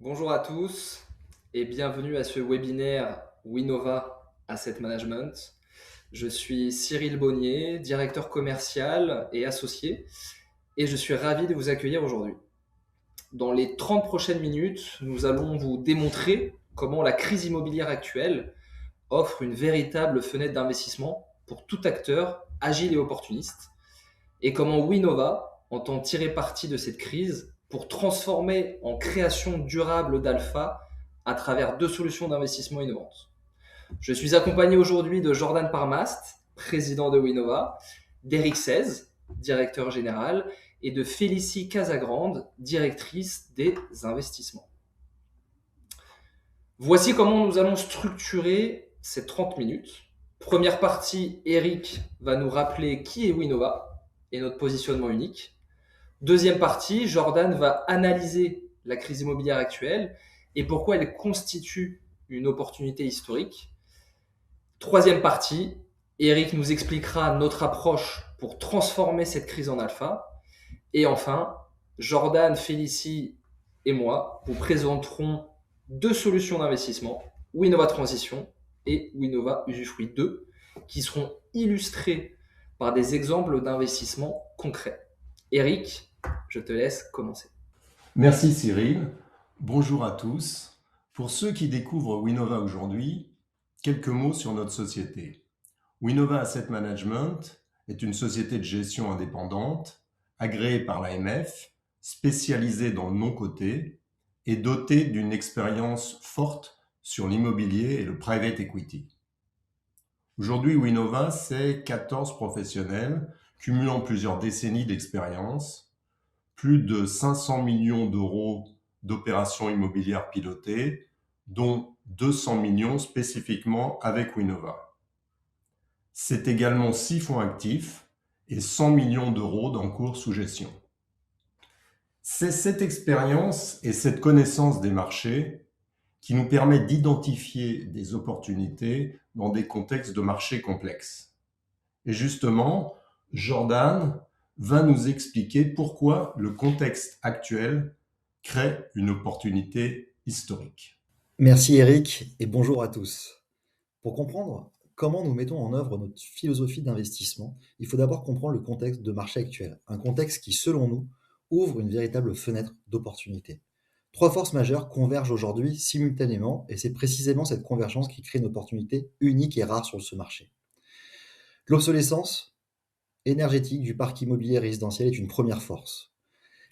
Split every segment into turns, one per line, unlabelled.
Bonjour à tous et bienvenue à ce webinaire Winova Asset Management. Je suis Cyril Bonnier, directeur commercial et associé, et je suis ravi de vous accueillir aujourd'hui. Dans les 30 prochaines minutes, nous allons vous démontrer comment la crise immobilière actuelle offre une véritable fenêtre d'investissement pour tout acteur agile et opportuniste, et comment Winova entend tirer parti de cette crise pour transformer en création durable d'alpha à travers deux solutions d'investissement innovantes. Je suis accompagné aujourd'hui de Jordan Parmast, président de Winova, d'Eric Seize, directeur général, et de Félicie Casagrande, directrice des investissements. Voici comment nous allons structurer ces 30 minutes. Première partie, Eric va nous rappeler qui est Winova et notre positionnement unique. Deuxième partie, Jordan va analyser la crise immobilière actuelle et pourquoi elle constitue une opportunité historique. Troisième partie, Eric nous expliquera notre approche pour transformer cette crise en alpha. Et enfin, Jordan, Félicie et moi vous présenterons deux solutions d'investissement, Winova Transition et Winova Usufruit 2, qui seront illustrées par des exemples d'investissement concrets. Eric, je te laisse commencer.
Merci Cyril. Bonjour à tous. Pour ceux qui découvrent Winova aujourd'hui, quelques mots sur notre société. Winova Asset Management est une société de gestion indépendante, agréée par l'AMF, spécialisée dans le non-coté et dotée d'une expérience forte sur l'immobilier et le private equity. Aujourd'hui, Winova, c'est 14 professionnels cumulant plusieurs décennies d'expérience, plus de 500 millions d'euros d'opérations immobilières pilotées, dont 200 millions spécifiquement avec Winova. C'est également 6 fonds actifs et 100 millions d'euros d'encours sous gestion. C'est cette expérience et cette connaissance des marchés qui nous permet d'identifier des opportunités dans des contextes de marché complexes. Et justement, Jordan va nous expliquer pourquoi le contexte actuel crée une opportunité historique.
Merci Eric et bonjour à tous. Pour comprendre comment nous mettons en œuvre notre philosophie d'investissement, il faut d'abord comprendre le contexte de marché actuel, un contexte qui, selon nous, ouvre une véritable fenêtre d'opportunité. Trois forces majeures convergent aujourd'hui simultanément et c'est précisément cette convergence qui crée une opportunité unique et rare sur ce marché. L'obsolescence énergétique du parc immobilier résidentiel est une première force.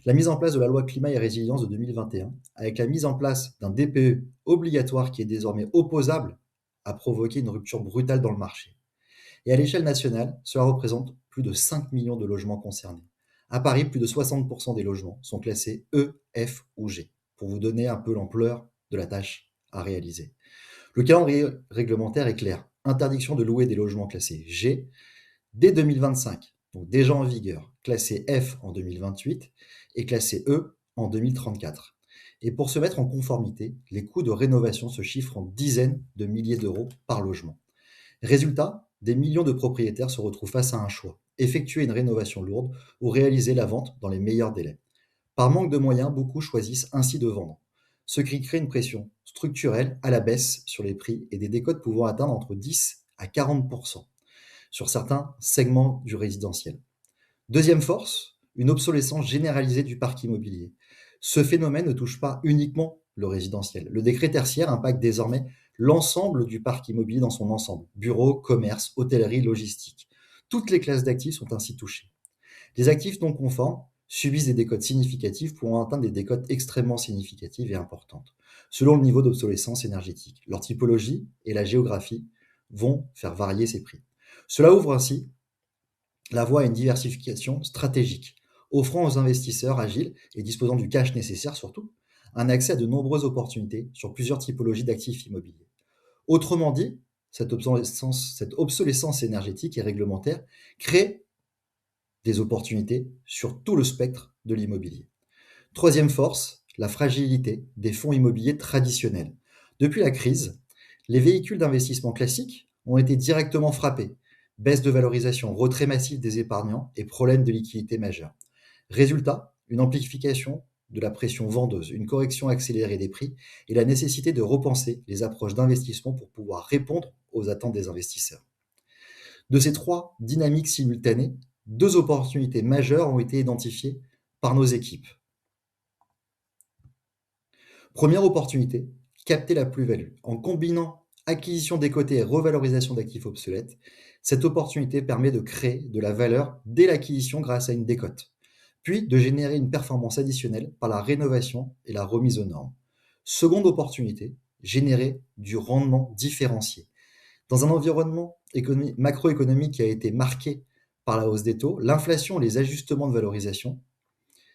La mise en place de la loi climat et résilience de 2021, avec la mise en place d'un DPE obligatoire qui est désormais opposable, a provoqué une rupture brutale dans le marché. Et à l'échelle nationale, cela représente plus de 5 millions de logements concernés. À Paris, plus de 60% des logements sont classés E, F ou G, pour vous donner un peu l'ampleur de la tâche à réaliser. Le calendrier réglementaire est clair. Interdiction de louer des logements classés G dès 2025, donc déjà en vigueur, classé F en 2028 et classé E en 2034. Et pour se mettre en conformité, les coûts de rénovation se chiffrent en dizaines de milliers d'euros par logement. Résultat, des millions de propriétaires se retrouvent face à un choix, effectuer une rénovation lourde ou réaliser la vente dans les meilleurs délais. Par manque de moyens, beaucoup choisissent ainsi de vendre, ce qui crée une pression structurelle à la baisse sur les prix et des décotes pouvant atteindre entre 10 à 40% sur certains segments du résidentiel. Deuxième force, une obsolescence généralisée du parc immobilier. Ce phénomène ne touche pas uniquement le résidentiel. Le décret tertiaire impacte désormais l'ensemble du parc immobilier dans son ensemble. Bureaux, commerces, hôtellerie, logistique. Toutes les classes d'actifs sont ainsi touchées. Les actifs non conformes subissent des décotes significatives pouvant atteindre des décotes extrêmement significatives et importantes, selon le niveau d'obsolescence énergétique. Leur typologie et la géographie vont faire varier ces prix. Cela ouvre ainsi la voie à une diversification stratégique, offrant aux investisseurs agiles et disposant du cash nécessaire surtout, un accès à de nombreuses opportunités sur plusieurs typologies d'actifs immobiliers. Autrement dit, cette obsolescence énergétique et réglementaire crée des opportunités sur tout le spectre de l'immobilier. Troisième force, la fragilité des fonds immobiliers traditionnels. Depuis la crise, les véhicules d'investissement classiques ont été directement frappés. Baisse de valorisation, retrait massif des épargnants et problèmes de liquidité majeurs. Résultat, une amplification de la pression vendeuse, une correction accélérée des prix et la nécessité de repenser les approches d'investissement pour pouvoir répondre aux attentes des investisseurs. De ces trois dynamiques simultanées, deux opportunités majeures ont été identifiées par nos équipes. Première opportunité, capter la plus-value. En combinant acquisition décotée et revalorisation d'actifs obsolètes, cette opportunité permet de créer de la valeur dès l'acquisition grâce à une décote, puis de générer une performance additionnelle par la rénovation et la remise aux normes. Seconde opportunité, générer du rendement différencié. Dans un environnement macroéconomique qui a été marqué par la hausse des taux, l'inflation et les ajustements de valorisation,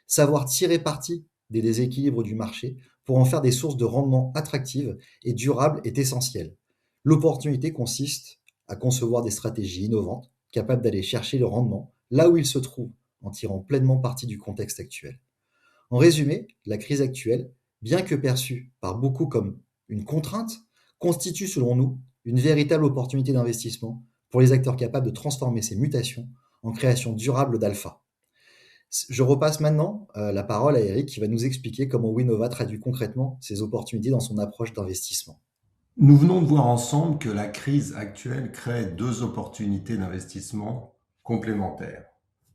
savoir tirer parti des déséquilibres du marché pour en faire des sources de rendement attractives et durables est essentiel. L'opportunité consiste à concevoir des stratégies innovantes capables d'aller chercher le rendement là où il se trouve en tirant pleinement parti du contexte actuel. En résumé, la crise actuelle, bien que perçue par beaucoup comme une contrainte, constitue selon nous une véritable opportunité d'investissement pour les acteurs capables de transformer ces mutations en création durable d'alpha. Je repasse maintenant la parole à Eric qui va nous expliquer comment Winnova traduit concrètement ces opportunités dans son approche d'investissement.
Nous venons de voir ensemble que la crise actuelle crée deux opportunités d'investissement complémentaires.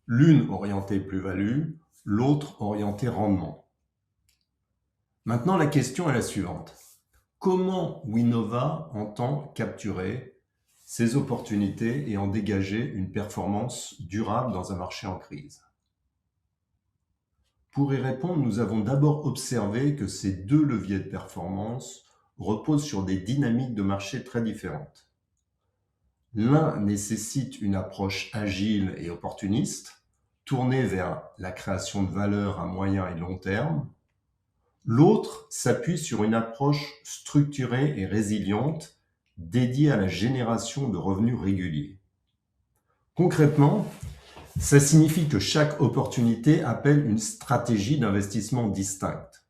L'une orientée plus-value, l'autre orientée rendement. Maintenant, la question est la suivante. Comment Winnova entend capturer ces opportunités et en dégager une performance durable dans un marché en crise? Pour y répondre, nous avons d'abord observé que ces deux leviers de performance reposent sur des dynamiques de marché très différentes. L'un nécessite une approche agile et opportuniste, tournée vers la création de valeur à moyen et long terme. L'autre s'appuie sur une approche structurée et résiliente, dédiée à la génération de revenus réguliers. Concrètement, ça signifie que chaque opportunité appelle une stratégie d'investissement distincte.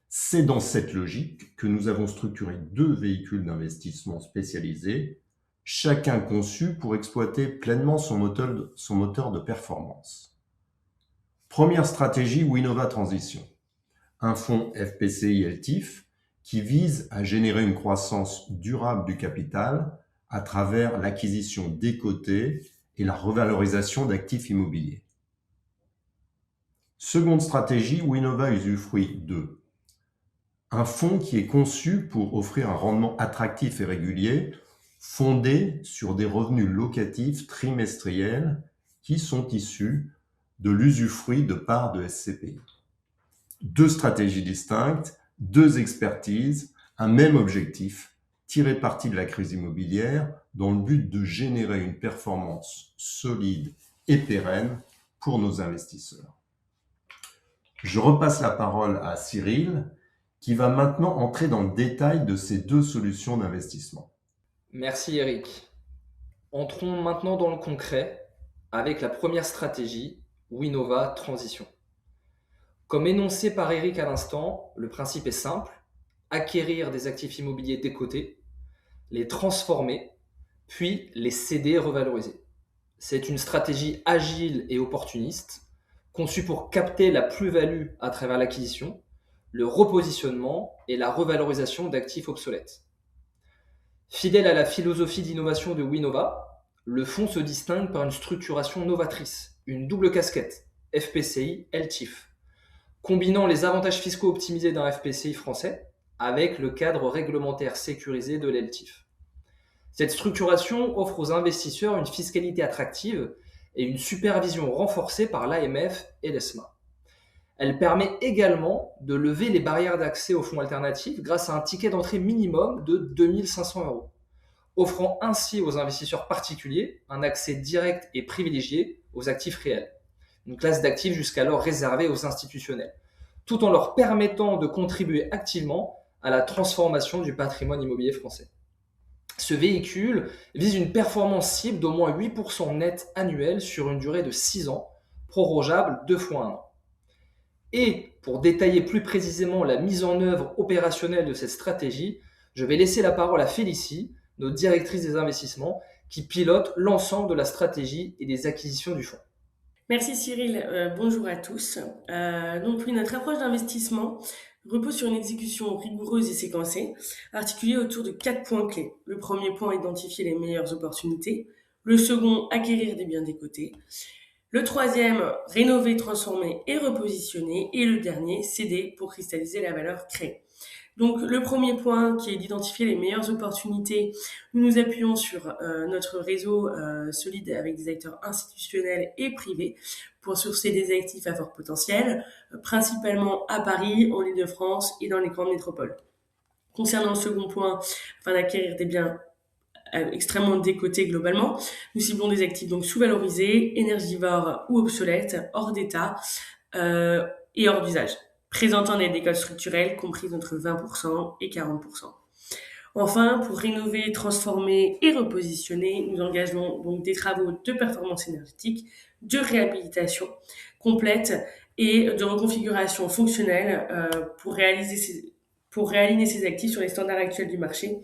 C'est dans cette logique que nous avons structuré deux véhicules d'investissement spécialisés, chacun conçu pour exploiter pleinement son moteur de performance. Première stratégie, Winnova Transition. Un fonds FPCI LTIF qui vise à générer une croissance durable du capital à travers l'acquisition décotée et la revalorisation d'actifs immobiliers. Seconde stratégie, Winnova Usufruit 2. Un fonds qui est conçu pour offrir un rendement attractif et régulier, fondé sur des revenus locatifs trimestriels qui sont issus de l'usufruit de parts de SCPI. Deux stratégies distinctes, deux expertises, un même objectif, tirer parti de la crise immobilière dans le but de générer une performance solide et pérenne pour nos investisseurs. Je repasse la parole à Cyril, qui va maintenant entrer dans le détail de ces deux solutions d'investissement.
Merci Eric. Entrons maintenant dans le concret avec la première stratégie, Winnova Transition. Comme énoncé par Eric à l'instant, le principe est simple, acquérir des actifs immobiliers décotés, les transformer, puis les céder et revaloriser. C'est une stratégie agile et opportuniste, conçue pour capter la plus-value à travers l'acquisition, le repositionnement et la revalorisation d'actifs obsolètes. Fidèle à la philosophie d'innovation de Winnova, le fonds se distingue par une structuration novatrice, une double casquette, FPCI, LTIF, combinant les avantages fiscaux optimisés d'un FPCI français avec le cadre réglementaire sécurisé de l'LTIF. Cette structuration offre aux investisseurs une fiscalité attractive et une supervision renforcée par l'AMF et l'ESMA. Elle permet également de lever les barrières d'accès aux fonds alternatifs grâce à un ticket d'entrée minimum de 2 500 €, offrant ainsi aux investisseurs particuliers un accès direct et privilégié aux actifs réels, une classe d'actifs jusqu'alors réservée aux institutionnels, tout en leur permettant de contribuer activement à la transformation du patrimoine immobilier français. Ce véhicule vise une performance cible d'au moins 8% net annuel sur une durée de 6 ans, prorogeable 2 fois 1 an. Et pour détailler plus précisément la mise en œuvre opérationnelle de cette stratégie, je vais laisser la parole à Félicie, notre directrice des investissements, qui pilote l'ensemble de la stratégie et des acquisitions du fonds.
Merci Cyril, bonjour à tous. Donc oui, notre approche d'investissement repose sur une exécution rigoureuse et séquencée, articulée autour de 4 points clés. Le premier point, identifier les meilleures opportunités. Le second, acquérir des biens décotés. Le troisième, rénover, transformer et repositionner. Et le dernier, céder pour cristalliser la valeur créée. Donc le premier point qui est d'identifier les meilleures opportunités, nous nous appuyons sur notre réseau solide avec des acteurs institutionnels et privés pour sourcer des actifs à fort potentiel, principalement à Paris, en Île-de-France et dans les grandes métropoles. Concernant le second point, afin d'acquérir des biens extrêmement décotés globalement, nous ciblons des actifs donc sous-valorisés, énergivores ou obsolètes, hors d'état et hors d'usage, présentant des décotes structurelles comprises entre 20% et 40%. Enfin, pour rénover, transformer et repositionner, nous engageons donc des travaux de performance énergétique, de réhabilitation complète et de reconfiguration fonctionnelle pour réaligner ces actifs sur les standards actuels du marché,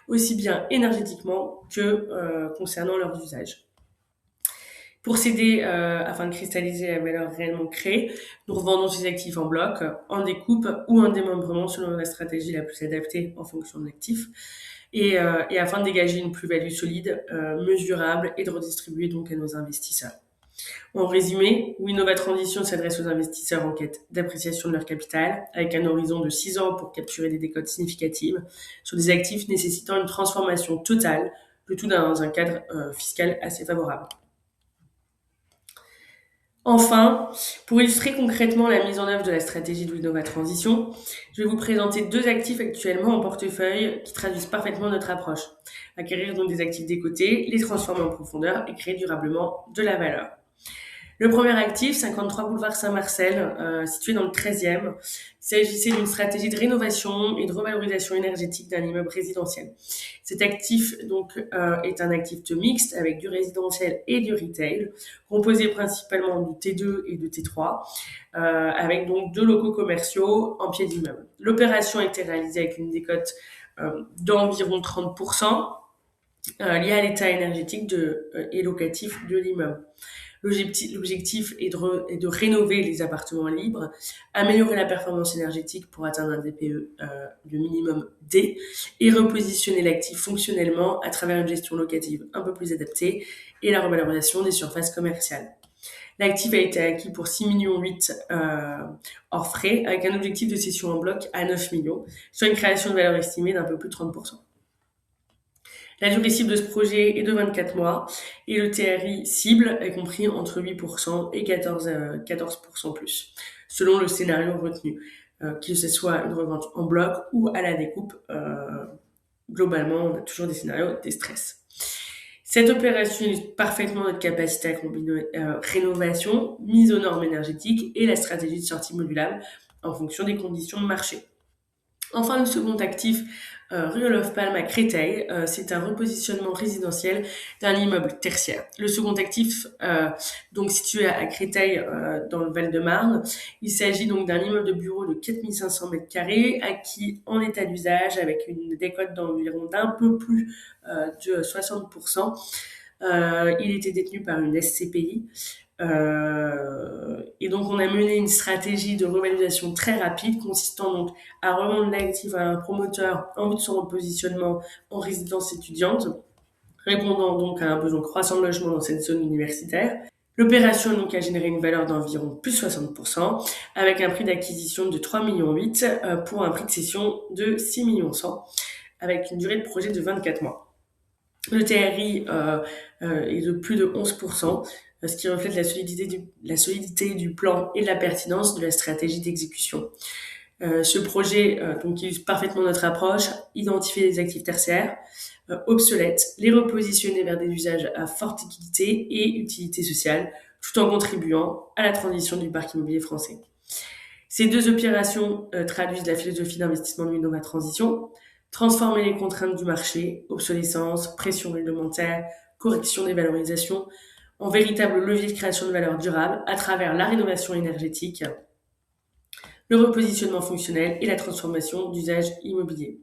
aussi bien énergétiquement que concernant leurs usages. Pour céder, afin de cristalliser la valeur réellement créée, nous revendons ces actifs en bloc, en découpe ou en démembrement selon la stratégie la plus adaptée en fonction de l'actif, et afin de dégager une plus-value solide, mesurable et de redistribuer donc à nos investisseurs. En résumé, Winnova Transition s'adresse aux investisseurs en quête d'appréciation de leur capital, avec un horizon de 6 ans pour capturer des décotes significatives sur des actifs nécessitant une transformation totale, le tout dans un cadre fiscal assez favorable. Enfin, pour illustrer concrètement la mise en œuvre de la stratégie de Winnova Transition, je vais vous présenter 2 actifs actuellement en portefeuille qui traduisent parfaitement notre approche. Acquérir donc des actifs décotés, les transformer en profondeur et créer durablement de la valeur. Le premier actif, 53 boulevard Saint-Marcel, situé dans le 13e, il s'agissait d'une stratégie de rénovation et de revalorisation énergétique d'un immeuble résidentiel. Cet actif donc est un actif mixte avec du résidentiel et du retail, composé principalement du T2 et du T3, avec donc 2 locaux commerciaux en pied d'immeuble. L'opération a été réalisée avec une décote d'environ 30%, liée à l'état énergétique et locatif de l'immeuble. L'objectif est de rénover les appartements libres, améliorer la performance énergétique pour atteindre un DPE de minimum D et repositionner l'actif fonctionnellement à travers une gestion locative un peu plus adaptée et la revalorisation des surfaces commerciales. L'actif a été acquis pour 6,8 millions hors frais, avec un objectif de cession en bloc à 9 millions, soit une création de valeur estimée d'un peu plus de 30%. La durée cible de ce projet est de 24 mois et le TRI cible est compris entre 8% et 14% plus, selon le scénario retenu, que ce soit une revente en bloc ou à la découpe. Globalement, on a toujours des scénarios des stress. Cette opération illustre parfaitement notre capacité à combiner rénovation, mise aux normes énergétiques et la stratégie de sortie modulable en fonction des conditions de marché. Enfin, le second actif, rue Olof Palme à Créteil, c'est un repositionnement résidentiel d'un immeuble tertiaire. Le second actif, donc situé à Créteil, dans le Val-de-Marne, il s'agit donc d'un immeuble de bureau de 4500 m², acquis en état d'usage avec une décote d'environ d'un peu plus de 60%. Il était détenu par une SCPI. Et donc on a mené une stratégie de revalorisation très rapide consistant donc à revendre l'actif à un promoteur en vue de son repositionnement en résidence étudiante, répondant donc à un besoin croissant de logement dans cette zone universitaire. L'opération donc a généré une valeur d'environ plus 60% avec un prix d'acquisition de 3,8 millions pour un prix de cession de 6,1 millions avec une durée de projet de 24 mois. Le TRI est de plus de 11%, ce qui reflète la solidité du plan et la pertinence de la stratégie d'exécution. Ce projet donc illustre parfaitement notre approche, identifier les actifs tertiaires obsolètes, les repositionner vers des usages à forte liquidité et utilité sociale, tout en contribuant à la transition du parc immobilier français. Ces 2 opérations traduisent la philosophie d'investissement de Winnova Transition, transformer les contraintes du marché, obsolescence, pression réglementaire, correction des valorisations, en véritable levier de création de valeur durable à travers la rénovation énergétique, le repositionnement fonctionnel et la transformation d'usages immobiliers.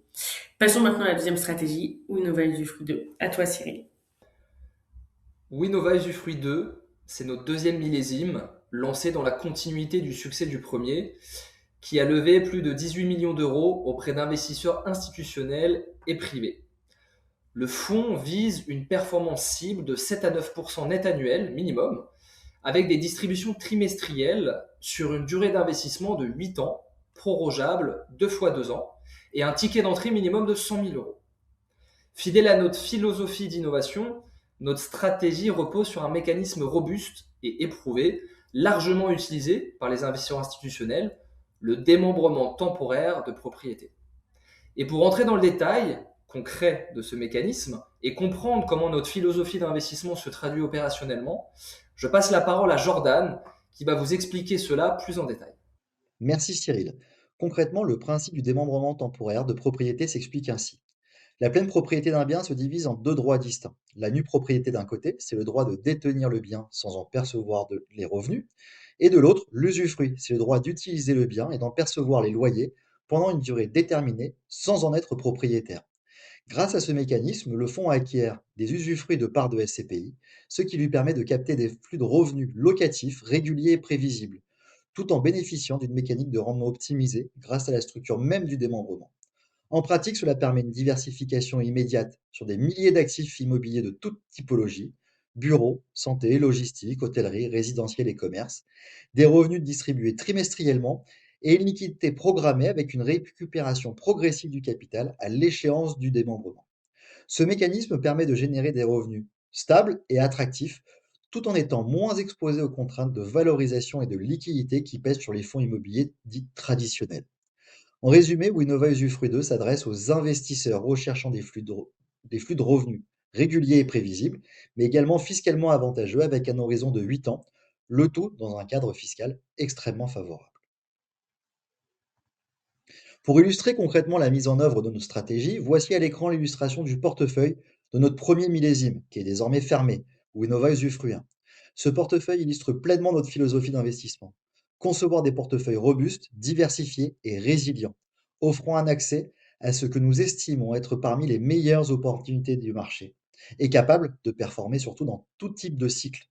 Passons maintenant à la deuxième stratégie, Winnova Usufruit 2. À toi Cyril.
Winnova Usufruit 2 c'est notre deuxième millésime, lancé dans la continuité du succès du premier, qui a levé plus de 18 millions d'euros auprès d'investisseurs institutionnels et privés. Le fonds vise une performance cible de 7 à 9% net annuel minimum, avec des distributions trimestrielles sur une durée d'investissement de 8 ans, prorogeable 2 fois 2 ans, et un ticket d'entrée minimum de 100 000 euros. Fidèle à notre philosophie d'innovation, notre stratégie repose sur un mécanisme robuste et éprouvé, largement utilisé par les investisseurs institutionnels, le démembrement temporaire de propriété. Et pour entrer dans le détail concret de ce mécanisme et comprendre comment notre philosophie d'investissement se traduit opérationnellement, je passe la parole à Jordan qui va vous expliquer cela plus en détail.
Merci Cyril. Concrètement, le principe du démembrement temporaire de propriété s'explique ainsi. La pleine propriété d'un bien se divise en deux droits distincts. La nue propriété d'un côté, c'est le droit de détenir le bien sans en percevoir les revenus, et de l'autre, l'usufruit, c'est le droit d'utiliser le bien et d'en percevoir les loyers pendant une durée déterminée sans en être propriétaire. Grâce à ce mécanisme, le fonds acquiert des usufruits de parts de SCPI, ce qui lui permet de capter des flux de revenus locatifs réguliers et prévisibles, tout en bénéficiant d'une mécanique de rendement optimisée grâce à la structure même du démembrement. En pratique, cela permet une diversification immédiate sur des milliers d'actifs immobiliers de toute typologie, bureaux, santé, logistique, hôtellerie, résidentiel et commerce, des revenus distribués trimestriellement et une liquidité programmée avec une récupération progressive du capital à l'échéance du démembrement. Ce mécanisme permet de générer des revenus stables et attractifs tout en étant moins exposé aux contraintes de valorisation et de liquidité qui pèsent sur les fonds immobiliers dits traditionnels. En résumé, Winnova Usufruit 2 s'adresse aux investisseurs recherchant des flux de revenus réguliers et prévisibles, mais également fiscalement avantageux avec un horizon de 8 ans, le tout dans un cadre fiscal extrêmement favorable. Pour illustrer concrètement la mise en œuvre de nos stratégies, voici à l'écran l'illustration du portefeuille de notre premier millésime, qui est désormais fermé, Winnova Usufruit 1. Ce portefeuille illustre pleinement notre philosophie d'investissement. Concevoir des portefeuilles robustes, diversifiés et résilients, offrant un accès à ce que nous estimons être parmi les meilleures opportunités du marché, et capables de performer surtout dans tout type de cycle.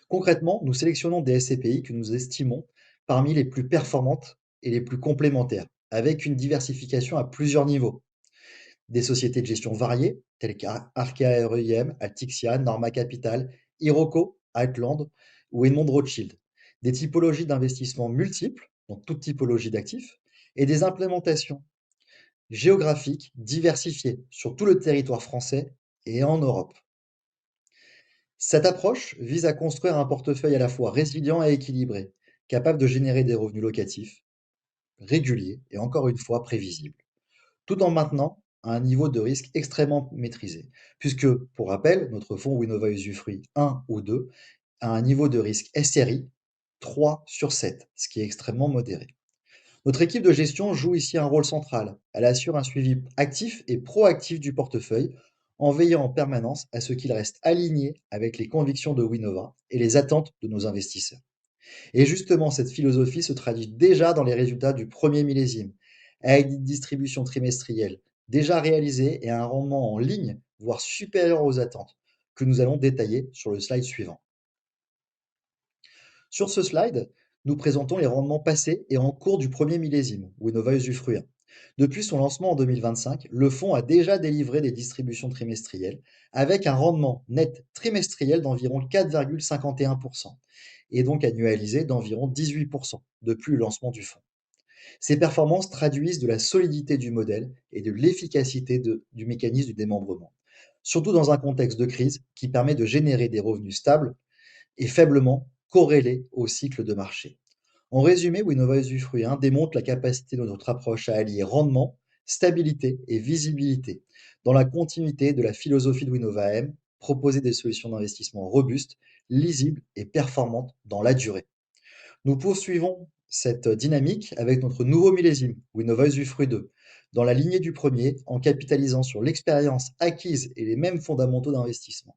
Concrètement, nous sélectionnons des SCPI que nous estimons parmi les plus performantes et les plus complémentaires, avec une diversification à plusieurs niveaux. Des sociétés de gestion variées, telles qu'Arkea REIM, Altixia, Norma Capital, Iroko, Altland ou Edmond Rothschild. Des typologies d'investissement multiples, donc toute typologie d'actifs, et des implémentations géographiques diversifiées sur tout le territoire français et en Europe. Cette approche vise à construire un portefeuille à la fois résilient et équilibré, capable de générer des revenus locatifs, réguliers et encore une fois prévisibles, tout en maintenant un niveau de risque extrêmement maîtrisé, puisque, pour rappel, notre fonds Winnova Usufruit 1 ou 2 a un niveau de risque SRI 3 sur 7, ce qui est extrêmement modéré. Notre équipe de gestion joue ici un rôle central. Elle assure un suivi actif et proactif du portefeuille en veillant en permanence à ce qu'il reste aligné avec les convictions de Winnova et les attentes de nos investisseurs. Et justement, cette philosophie se traduit déjà dans les résultats du premier millésime, avec des distributions trimestrielles déjà réalisées et un rendement en ligne, voire supérieur aux attentes, que nous allons détailler sur le slide suivant. Sur ce slide, nous présentons les rendements passés et en cours du premier millésime, Winnova Usufruit 1. Depuis son lancement en 2025, le fonds a déjà délivré des distributions trimestrielles avec un rendement net trimestriel d'environ 4,51% et donc annualisé d'environ 18% depuis le lancement du fonds. Ces performances traduisent de la solidité du modèle et de l'efficacité du mécanisme du démembrement, surtout dans un contexte de crise qui permet de générer des revenus stables et faiblement corrélés au cycle de marché. En résumé, Winnova Usufruit 1 démontre la capacité de notre approche à allier rendement, stabilité et visibilité, dans la continuité de la philosophie de Winnova M, proposer des solutions d'investissement robustes, lisibles et performantes dans la durée. Nous poursuivons cette dynamique avec notre nouveau millésime, Winnova Usufruit 2, dans la lignée du premier, en capitalisant sur l'expérience acquise et les mêmes fondamentaux d'investissement.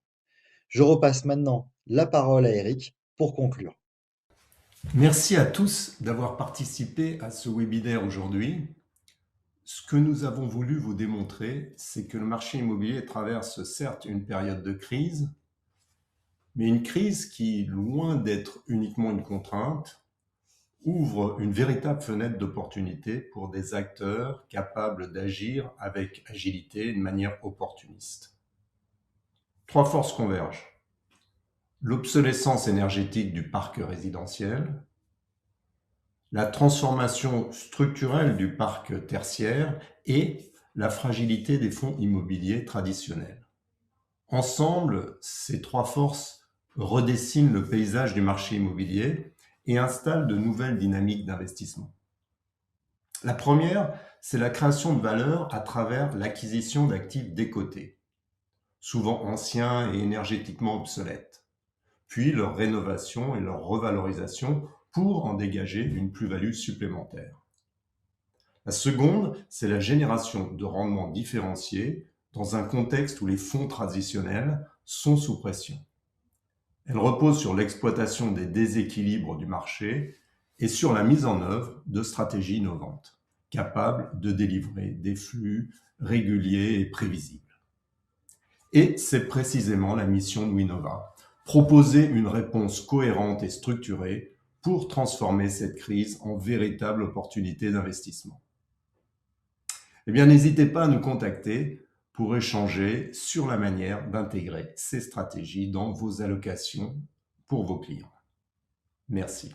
Je repasse maintenant la parole à Eric pour conclure.
Merci à tous d'avoir participé à ce webinaire aujourd'hui. Ce que nous avons voulu vous démontrer, c'est que le marché immobilier traverse certes une période de crise, mais une crise qui, loin d'être uniquement une contrainte, ouvre une véritable fenêtre d'opportunité pour des acteurs capables d'agir avec agilité et de manière opportuniste. 3 forces convergent. L'obsolescence énergétique du parc résidentiel, la transformation structurelle du parc tertiaire et la fragilité des fonds immobiliers traditionnels. Ensemble, ces 3 forces redessinent le paysage du marché immobilier et installent de nouvelles dynamiques d'investissement. La première, c'est la création de valeur à travers l'acquisition d'actifs décotés, souvent anciens et énergétiquement obsolètes, puis leur rénovation et leur revalorisation pour en dégager une plus-value supplémentaire. La seconde, c'est la génération de rendements différenciés dans un contexte où les fonds traditionnels sont sous pression. Elle repose sur l'exploitation des déséquilibres du marché et sur la mise en œuvre de stratégies innovantes, capables de délivrer des flux réguliers et prévisibles. Et c'est précisément la mission de Winnova, proposer une réponse cohérente et structurée pour transformer cette crise en véritable opportunité d'investissement. Eh bien, n'hésitez pas à nous contacter pour échanger sur la manière d'intégrer ces stratégies dans vos allocations pour vos clients. Merci.